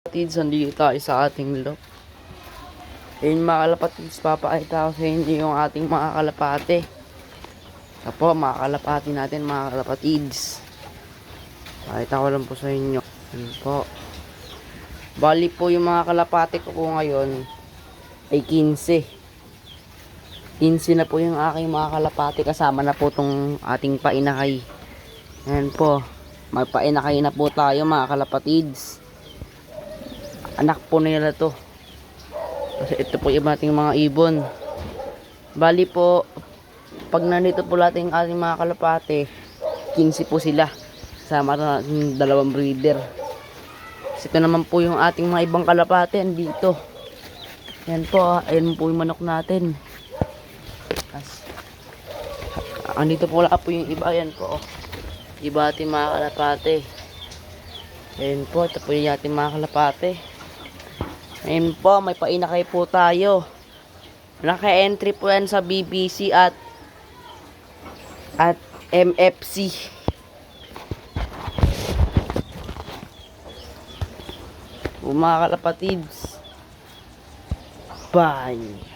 Kapatids, nandito tayo sa ating loob. Ayun mga kalapatids, papakita ko sa inyo yung ating mga kalapate. Ito po, mga kalapati natin mga kalapatids. Pakita ko lang po sa inyo. Ayun po. Bali po yung mga kalapate ko po ngayon ay 15. 15 na po yung aking mga kalapate, kasama na po tong ating painakay. Ayan po, magpainakay na po tayo mga kalapatids. Anak po nila to. Kasi ito po yung ating mga ibon. Bali po, pag nandito po lahat yung ating mga kalapate, 15 po sila. Sama na yung dalawang breeder. Kasi ito naman po yung ating mga ibang kalapate andito. Yan po, ayun po yung manok natin. Andito po wala po yung iba, yan po. Iba ating mga kalapate. Ayun po, ito po yung ating mga kalapate. Ayun po, may painakay po tayo. Naka-entry po yan sa BBC at MFC. Mga kalapatids. Bye.